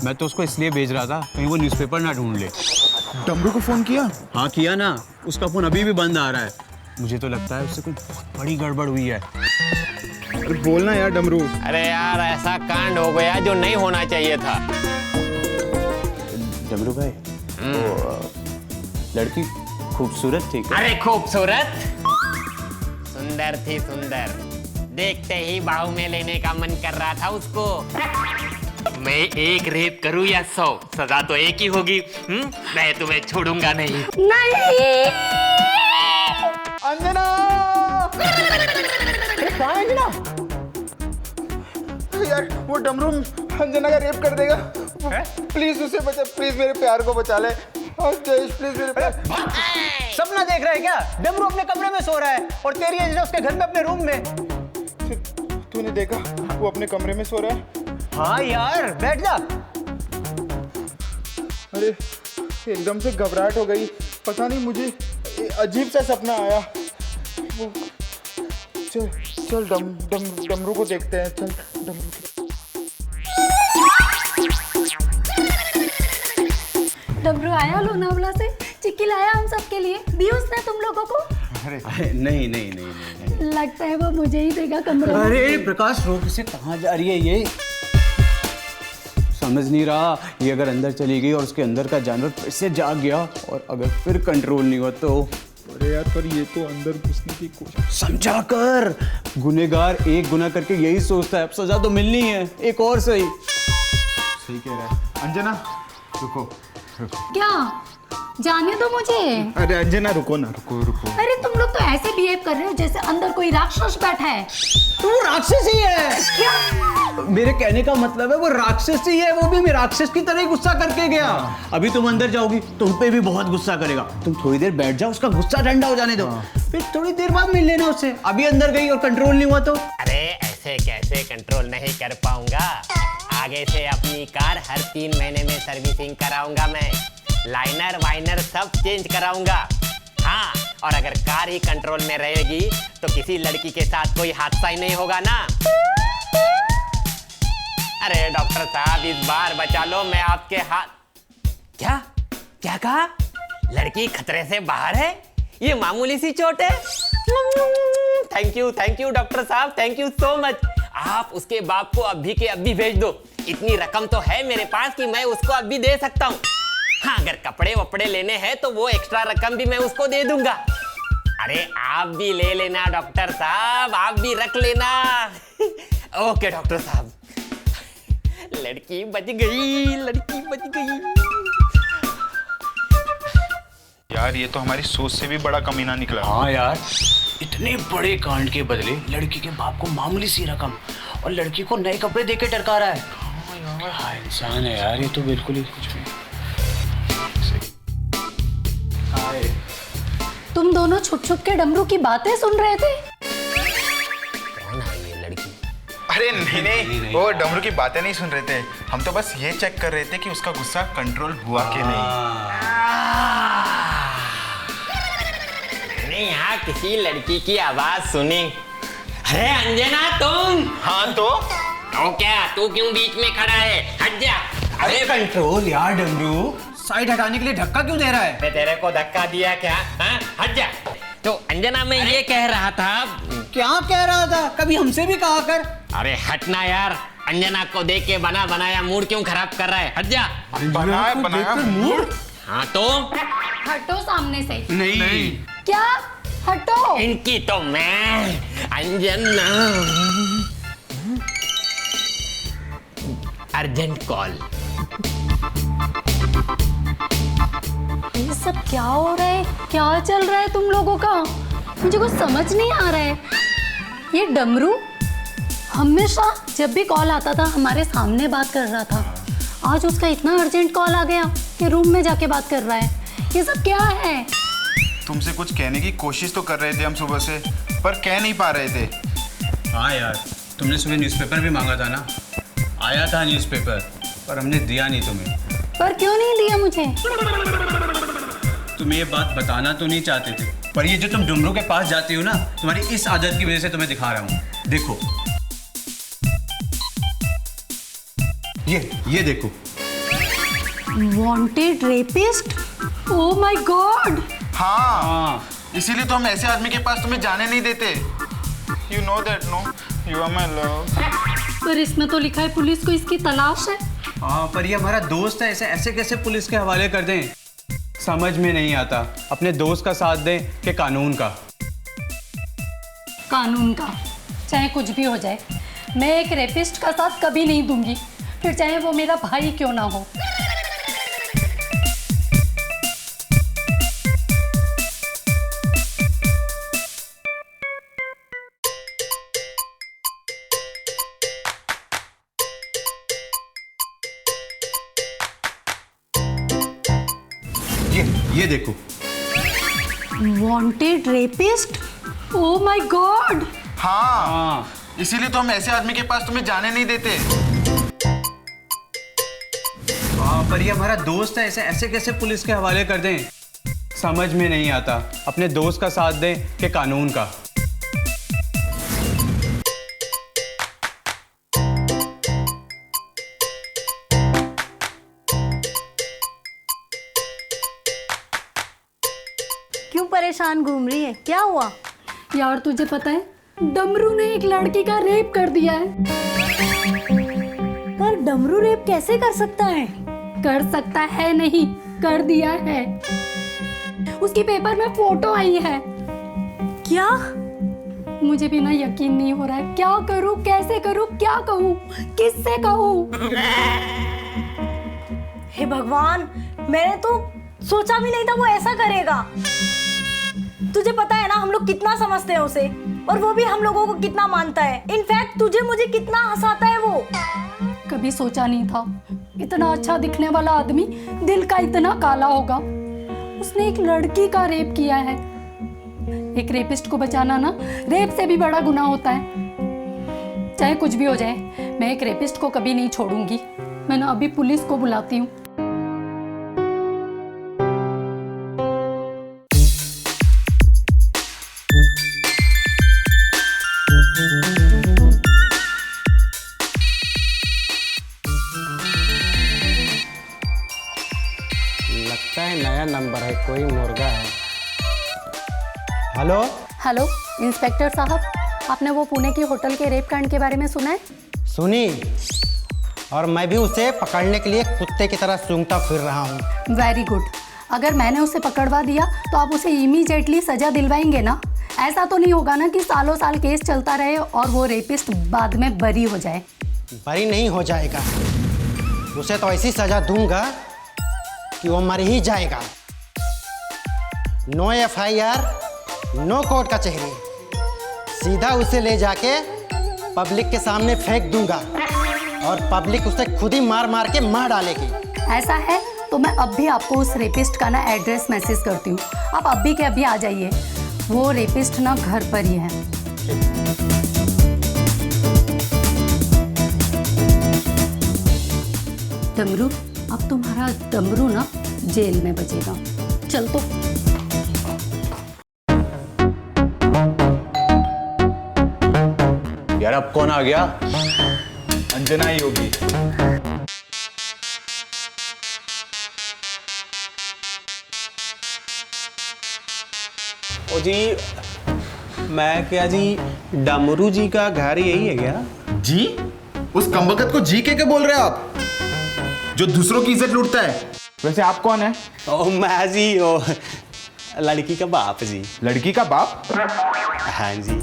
मैं तो उसको इसलिए भेज रहा था कहीं वो न्यूज़पेपर ना ढूंढ ले। डमरू को फोन किया? हाँ किया ना, उसका फोन अभी भी बंद आ रहा है। मुझे तो लगता है उससे कोई बहुत बड़ी गड़बड़ हुई है। अरे बोलना यार डमरू। अरे यार ऐसा कांड हो गया जो नहीं होना चाहिए था। डमरू भाई, लड़की खूबसूरत थी क्या? अरे खूबसूरत, सुंदर थी सुंदर, देखते ही बाहू में लेने का मन कर रहा था उसको। मैं एक रेप करूं या 100, सजा तो एक ही होगी। मैं तुम्हें छोड़ूंगा नहीं। नहीं। अंजना! कहाँ है अंजना? यार वो डमरू अंजना का रेप कर देगा। प्लीज उसे बचा, प्लीज मेरे प्यार को बचा ले। जयेश प्लीज मेरे प्यार। सपना देख रहा है क्या? डमरू अपने कमरे में सो रहा है और तेरी अंजना उसके घर में अपने रूम में। तूने देखा वो अपने कमरे में सो रहा है? हाँ यार बैठ जा। अरे एकदम से घबराहट हो गई, पता नहीं मुझे अजीब सा सपना आया। वो चल चल डमरू को देखते हैं। चल डमरू। डमरू आया लोनावला से, चिक्की लाया हम सबके लिए, दी उसने तुम लोगों को? अरे नहीं। लगता है वो मुझे ही देगा कमरे में। अरे प्रकाश रोक से कहाँ जा रही है ये? समझ नहीं रहा, ये अगर अंदर चली गई और उसके अंदर का जानवर फिर से जाग गया और अगर फिर कंट्रोल नहीं हुआ तो। अरे यार पर ये तो अंदर घुसने की कोशिश। समझा कर, गुनहगार एक गुनाह करके यही सोचता है, अब सजा तो मिलनी है, एक और सही। सही कह रहा है। अंजना रुको। क्या? जाने दो मुझे। अरे अंजना रुको ना, रुको। अरे तुम लोग तो ऐसे बिहेव कर रहे हो जैसे अंदर कोई राक्षस बैठा है। तो वो राक्षस ही है। क्या? मेरे कहने का मतलब है वो राक्षस ही है, वो भी राक्षस की तरह ही गुस्सा करके गया। अभी तुम अंदर जाओगी, तुम पे भी बहुत गुस्सा करेगा। तुम थोड़ी देर बैठ जाओ, उसका गुस्सा ठंडा हो जाने दो, फिर थोड़ी देर बाद मिल लेना उससे। अभी अंदर गई और कंट्रोल नहीं हुआ तो? अरे ऐसे कैसे कंट्रोल नहीं कर पाऊंगा। आगे से अपनी कार हर 3 महीने में सर्विसिंग कराऊंगा मैं, लाइनर वाइनर सब चेंज कराऊंगा। हाँ, और अगर कार ही कंट्रोल में रहेगी तो किसी लड़की के साथ कोई हादसा ही नहीं होगा ना। अरे डॉक्टर साहब इस बार बचा लो, मैं आपके हाथ। क्या क्या कहा? लड़की खतरे से बाहर है? ये मामूली सी चोट है? थैंक यू डॉक्टर साहब, थैंक यू सो मच। आप उसके बाप को अभी के अभी भेज दो। इतनी रकम तो है मेरे पास कि मैं उसको अभी दे सकता हूँ। हाँ, अगर कपड़े वपड़े लेने हैं तो वो एक्स्ट्रा रकम भी मैं उसको दे दूंगा। अरे आप भी ले लेना डॉक्टर साहब, आप भी रख लेना। ओके डॉक्टर साहब। लड़की बच गई। यार ये तो हमारी सोच से भी बड़ा कमीना निकला। हाँ यार, इतने बड़े कांड के बदले लड़की के बाप को मामूली सी रकम और लड़की को नए कपड़े देके टरका रहा है। हाँ इंसान है यार ये तो, बिल्कुल ही कुछ भी। तुम दोनों छुप छुप के डमरू की बातें सुन रहे थे? कौन है ये लड़की? अरे नहीं, वो डमरू की बातें नहीं सुन रहे थे, हम तो बस ये चेक कर रहे थे कि उसका गुस्सा कंट्रोल हुआ कि नहीं। मैंने यहाँ किसी लड़की की आवाज सुनी। अरे अंजना तुम? हाँ तो क्या तू क्यों बीच में खड़ा है? हट जा। अरे कंट्रोल यार डमरू, साइड हटाने के लिए धक्का क्यों दे रहा है? मैं तेरे को धक्का दिया क्या? हाँ हट जा। तो अंजना मैं ये कह रहा था। क्या कह रहा था? कभी हमसे भी कहा कर। अरे हटना यार, अंजना को देख के बना बनाया मूड क्यों खराब कर रहा है? हट जा। बनाया मूड। हाँ तो हटो सामने से। नहीं। क्या? हटो। इनकी तो मैं अंजना। Urgent call. ये सब क्या हो रहा है? क्या चल रहा है तुम लोगों का? मुझे कुछ समझ नहीं आ रहा है। ये डमरू हमेशा जब भी कॉल आता था हमारे सामने बात कर रहा था, आज उसका इतना अर्जेंट कॉल आ गया कि रूम में जाके बात कर रहा है। ये सब क्या है? तुमसे कुछ कहने की कोशिश तो कर रहे थे हम सुबह से, पर कह नहीं पा रहे थे। हाँ यार, तुमने सुबह न्यूज़पेपर भी मांगा था ना, आया था न्यूज़पेपर, पर हमने दिया नहीं तुम्हें। पर क्यों नहीं दिया मुझे? तुम्हें ये बात बताना तो नहीं चाहते थे, पर ये जो तुम डमरू के पास जाती हो ना, तुम्हारी इस आदत की वजह से तुम्हें दिखा रहा हूँ। देखो, ये देखो। Wanted rapist? Oh my God! हाँ, इसीलिए तो हम ऐसे आदमी के पास तुम्हें जाने नहीं देते। You know that, no? You are my love. पर इसमें तो लिखा है पुलिस को इसकी तलाश है। हाँ, पर ये हमारा दोस्त है, ऐसे ऐसे कैसे पुलिस के हवाले कर दें? समझ में नहीं आता, अपने दोस्त का साथ दें कि कानून का। कानून का चाहे कुछ भी हो जाए, मैं एक रेपिस्ट का साथ कभी नहीं दूंगी, फिर चाहे वो मेरा भाई क्यों ना हो। ये देखो। Wanted rapist? Oh my God! हाँ, इसीलिए तो हम ऐसे आदमी के पास तुम्हें जाने नहीं देते। हाँ, पर ये हमारा दोस्त है, ऐसे ऐसे कैसे पुलिस के हवाले कर दें? समझ में नहीं आता, अपने दोस्त का साथ दें कि कानून का। क्यों परेशान घूम रही है? क्या हुआ? यार तुझे पता है, डमरू ने एक लड़की का रेप कर दिया है। पर डमरू रेप कैसे कर सकता है? कर सकता है नहीं, कर दिया है। उसकी पेपर में फोटो आई है। क्या? मुझे भी ना यकीन नहीं हो रहा है। क्या करूं, कैसे करूं, क्या कहूं, किससे कहूं? हे भगवान, मैंने तो सोचा भी नहीं था वो ऐसा करेगा। तुझे पता है ना हम लोग कितना समझते हैं उसे, और वो भी हम लोगों को कितना मानता है। इनफैक्ट तुझे मुझे कितना हंसाता है वो। कभी सोचा नहीं था इतना अच्छा दिखने वाला आदमी दिल का इतना काला होगा। उसने एक लड़की का रेप किया है। एक रेपिस्ट को बचाना ना रेप से भी बड़ा गुनाह होता है। चाहे कुछ भी हो जाए, मैं एक रेपिस्ट को कभी नहीं छोड़ूंगी। मैं ना अभी पुलिस को बुलाती हूँ। लगता है नया नंबर है, कोई मुर्गा है। हेलो। हेलो इंस्पेक्टर साहब, आपने वो पुणे की होटल के रेप कांड के बारे में सुना है? सुनी, और मैं भी उसे पकड़ने के लिए कुत्ते की तरह सूंघता फिर रहा हूँ। Very good. अगर मैंने उसे पकड़वा दिया तो आप उसे इमीडिएटली सजा दिलवाएंगे ना? ऐसा तो नहीं होगा ना कि सालों साल केस चलता रहे और वो रेपिस्ट बाद में बरी हो जाए? बरी नहीं हो जाएगा, उसे तो ऐसी सजा दूंगा कि वो मर ही जाएगा। नो FIR, नो कोर्ट कचहरी, सीधा उसे ले जाके पब्लिक के सामने फेंक दूंगा और पब्लिक उसे खुद ही मार मार के मार डालेगी। ऐसा है तो मैं अब भी आपको उस रेपिस्ट का ना एड्रेस मैसेज करती हूँ। आप अभी के अभी आ जाइए। वो रेपिस्ट ना घर पर ही है। डमरू, अब तुम्हारा डमरू ना जेल में बजेगा। चल तो। यार अब कौन आ गया? अंजना ही होगी। ओ जी, मैं क्या जी, डमरू जी का घर यही है क्या? जी? उस कमबख्त को जी के बोल रहे हो आप, जो दूसरों की इज्जत लूटता है? वैसे आप कौन है? ओ मैं जी, ओ लड़की का बाप जी। लड़की का बाप? हाँ जी।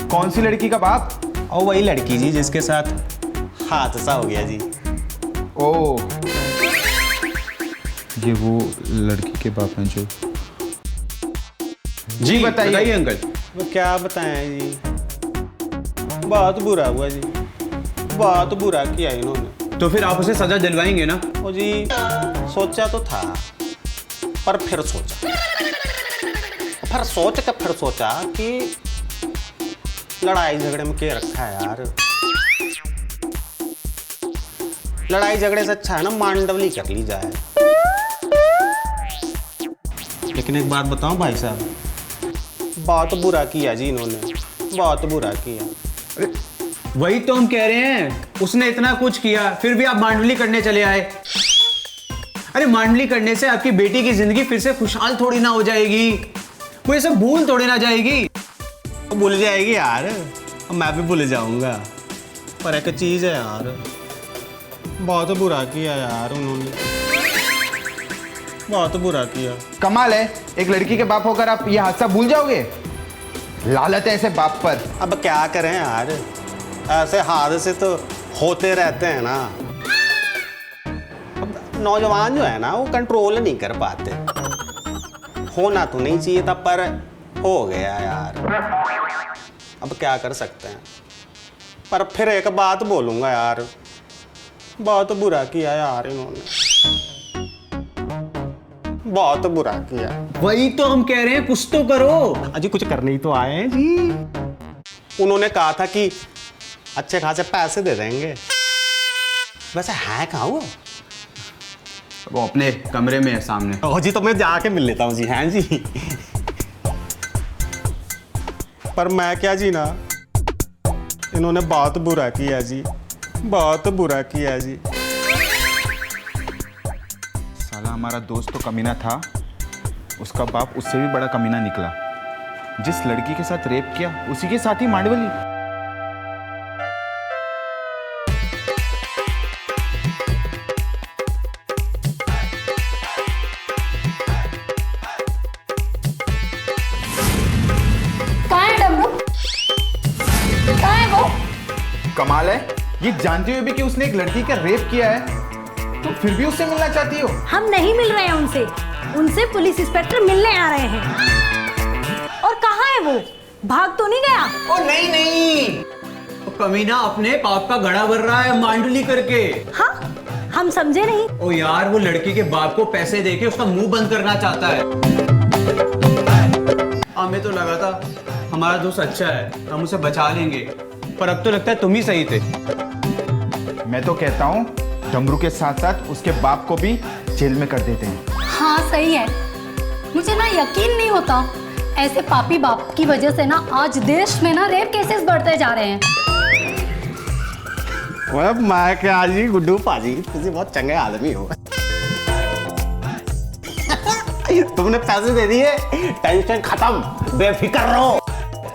कौन सी लड़की का बाप? और वही लड़की जी जिसके साथ हादसा हो गया जी। ओ, ये वो लड़की के बाप हैं जो। जी बताइए अंकल। वो क्या बताएं जी, बहुत बुरा हुआ जी, बहुत बुरा किया इन्होंने। तो फिर आप उसे सजा दिलवाएंगे ना? ओ जी, सोचा तो था, पर फिर सोचा, फिर सोचा कि लड़ाई झगड़े में क्या रखा है यार। लड़ाई झगड़े से अच्छा है ना मांडवली कर ली जाए। लेकिन एक बात बताऊं भाई साहब, बहुत बुरा किया जी इन्होंने, बहुत बुरा किया। अरे वही तो हम कह रहे हैं, उसने इतना कुछ किया फिर भी आप मांडवली करने चले आए। अरे मांडली करने से आपकी बेटी की जिंदगी फिर से खुशहाल थोड़ी ना हो जाएगी, वो ये सब भूल थोड़ी ना जाएगी। वो भूल जाएगी यार, मैं भी भूल जाऊंगा। पर एक चीज है यार, बहुत बुरा किया यार उन्होंने, बहुत बुरा किया। कमाल है, एक लड़की के बाप होकर आप ये हादसा भूल जाओगे। लालत है ऐसे बाप पर। अब क्या करें यार, ऐसे हादसे तो होते रहते हैं ना। अब नौजवान जो है ना वो कंट्रोल नहीं कर पाते। होना तो नहीं चाहिए था पर हो गया यार, अब क्या कर सकते हैं। पर फिर एक बात बोलूंगा यार, बहुत बुरा किया यार इन्होंने, बहुत बुरा किया। वही तो हम कह रहे हैं, कुछ तो करो। अजी कुछ करने ही तो आए हैं जी। उन्होंने कहा था कि अच्छे खासे पैसे दे देंगे, वैसे है कहाँ वो अपने कमरे में है सामने। ओ जी, तो मैं जाके मिल लेता हूँ जी। हैं जी, पर मैं क्या जी ना, इन्होंने बहुत बुरा किया जी, बहुत बुरा किया जी। साला हमारा दोस्त तो कमीना था, उसका बाप उससे भी बड़ा कमीना निकला। जिस लड़की के साथ रेप किया उसी के साथ ही मांडवली। कहाँ है डमरू? कहाँ है वो? कमाल है, ये जानते हुए भी कि उसने एक लड़की का रेप किया है, तो फिर भी उससे मिलना चाहती हो। हम नहीं मिल रहे हैं उनसे, उनसे पुलिस इंस्पेक्टर मिलने आ रहे हैं। और कहाँ है वो? भाग तो नहीं गया? ओ नहीं, वो कमीना अपने पाप का घड़ा भर रहा है मांडली करके। हाँ, हम समझे नहीं। ओ यार, वो लड़की के बाप को पैसे देके उसका मुंह बंद करना चाहता है। हमें तो लगा था हमारा दोस्त अच्छा है, हम उसे बचा लेंगे, पर अब तो लगता है तुम ही सही थे। मैं तो कहता हूँ डमरू के साथ साथ उसके बाप को भी जेल में कर देते हैं। हाँ सही है, मुझे ना यकीन नहीं होता, ऐसे पापी बाप की वजह से ना आज देश में ना रेप केसेस बढ़ते जा रहे हैं। वह मैं क्या जी गुड्डू पाजी, तुझे बहुत चंगे आदमी हो। तुमने पैसे दे दिए, टेंशन खत्म, बेफिक्र रहो।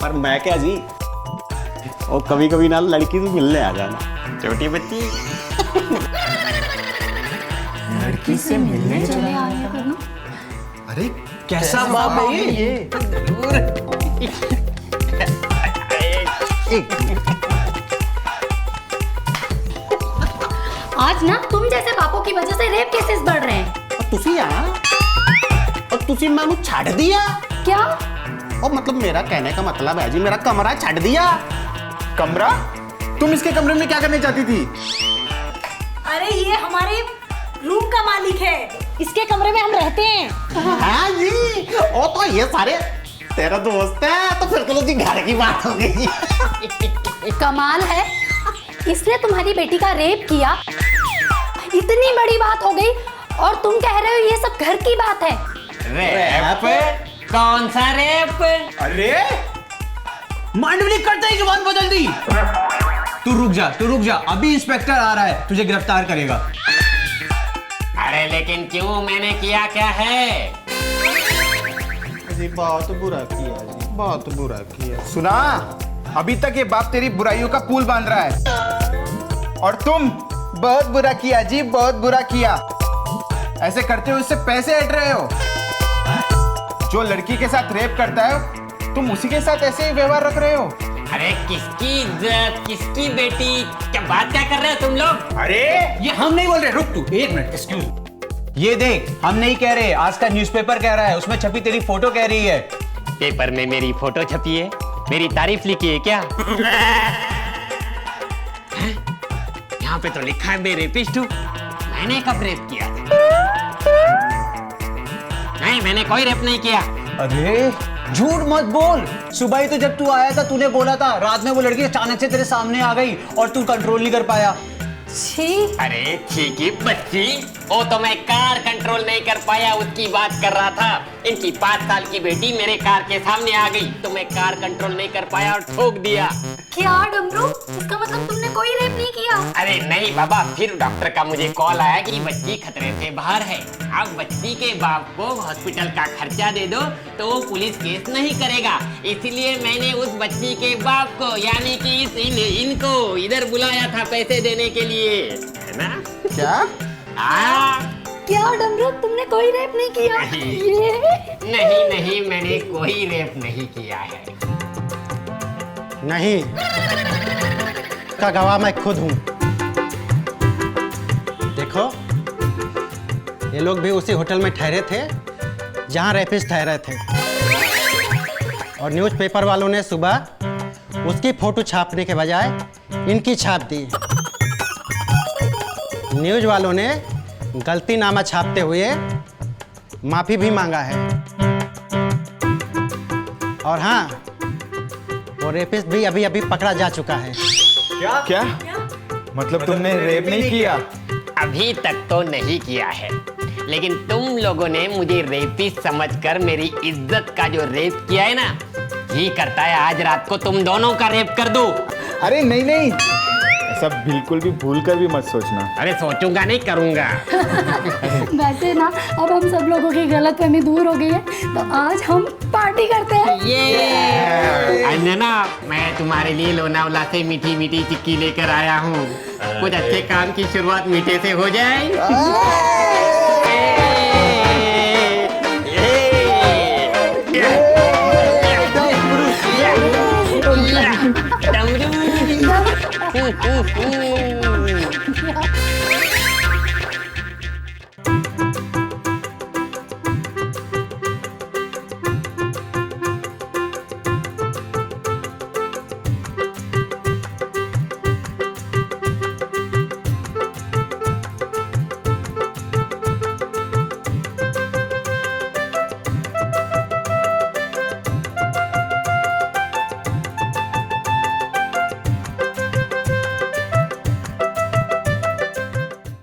पर मैं क्या जी, और कभी कभी ना लड़की से मिलने आ जाना, छोटी बच्ची। लड़की से मिलने चले आ रहे हैं ना। अरे कैसा बाप है ये? आज ना तुम जैसे बापों की वजह से रेप केसेस बढ़ रहे हैं। तुसी और तुसी मैंने छाड़ दिया क्या? और मतलब मेरा कहने का मतलब है जी, मेरा कमरा छाड़ दिया। कमरा? तुम इसके कमरे में क्या करने चाहती थी? अरे ये हमारे रूम का मालिक है, इसके कमरे में हम रहते हैं। हाँ जी, ओ तो ये सारे तेरा दोस्त है, तो फिर तो जी घर की बात हो गई जी। कमाल है, इसने तुम्हारी बेटी का रेप किया, इतनी बड़ी बात हो गई, और तुम कह रहे हो ये सब घर की बात है। रेप? कौन सा रेप? अरे मांडवली करते ही जुबान बदल दी। तू रुक जा, अभी इंस्पेक्टर आ रहा है, तुझे गिरफ्तार करेगा। अरे लेकिन क्यों, मैंने किया क्या है? जी बहुत बुरा किया जी, बहुत बुरा किया। सुना, अभी तक ये बाप तेरी बुराइयों का पुल बांध रहा है, और तुम बहुत बुरा किया जी, बहुत बुरा किया। ऐसे करते हुए उससे पैसे हट रहे हो। जो लड़की के साथ रेप करता है तुम उसी के साथ ऐसे ही व्यवहार रख रहे हो। अरे किसकी इज्जत, किसकी बेटी, क्या बात क्या कर रहे हो तुम लोग? अरे ये हम नहीं बोल रहे, रुक तू एक मिनट, एक्सक्यूज। ये देख, हम नहीं कह रहे, आज का न्यूज़पेपर कह रहा है, उसमें छपी तेरी फोटो कह रही है। पेपर में मेरी फोटो छपी है, मेरी तारीफ लिखी है क्या? यहाँ पे तो लिखा है मैं रेपिस्ट हूँ। मैंने कब रेप किया? नहीं, मैंने कोई रेप नहीं किया। अरे झूठ मत बोल, सुबह ही तो जब तू आया था तूने बोला था, रात में वो लड़की अचानक से तेरे सामने आ गई और तू कंट्रोल नहीं कर पाया। छी। अरे छी की बच्ची, वो तो मैं कार कंट्रोल नहीं कर पाया उसकी बात कर रहा था। इनकी 5 साल की बेटी मेरे कार के सामने आ गई तो मैं कार कंट्रोल नहीं कर पाया और ठोक दिया। क्या डमरू, इसका मतलब तुमने कोई रेप नहीं किया? अरे नहीं बाबा, फिर डॉक्टर का मुझे कॉल आया कि बच्ची खतरे से बाहर है। अब बच्ची के बाप को हॉस्पिटल का खर्चा दे दो तो वो पुलिस केस नहीं करेगा, इसलिए मैंने उस बच्ची के बाप को यानी कि इनको इधर बुलाया था पैसे देने के लिए, है ना? क्या? क्या डमरू, तुमने कोई रेप नहीं किया? नहीं नहीं, मैंने कोई रेप नहीं किया है। नहीं, का गवाह मैं खुद हूं। देखो, ये लोग भी उसी होटल में ठहरे थे जहां रेपिस्ट ठहरे थे, और न्यूज़पेपर वालों ने सुबह उसकी फोटो छापने के बजाय इनकी छाप दी। न्यूज़ वालों ने गलतीनामा छापते हुए माफी भी मांगा है। और हाँ, वो रेपिस्ट भी अभी अभी पकड़ा जा चुका है। क्या? मतलब तुमने रेप नहीं किया? अभी तक तो नहीं किया है, लेकिन तुम लोगों ने मुझे रेपिस्ट समझकर मेरी इज्जत का जो रेप किया है ना, जी करता है आज रात को तुम दोनों का रेप कर दूं। अरे नहीं नहीं, ऐसा बिल्कुल भी भूल कर भी मत सोचना। अरे सोचूंगा नहीं, करूंगा। वैसे ना अब हम सब लोगों की गलतफहमी दूर हो गई है, तो आज हम पार्टी करते हैं। ये अंजना, मैं तुम्हारे लिए लोनावला से मीठी मीठी चिक्की लेकर आया हूँ। कुछ अच्छे काम की शुरुआत मीठे से हो जाए। डमरू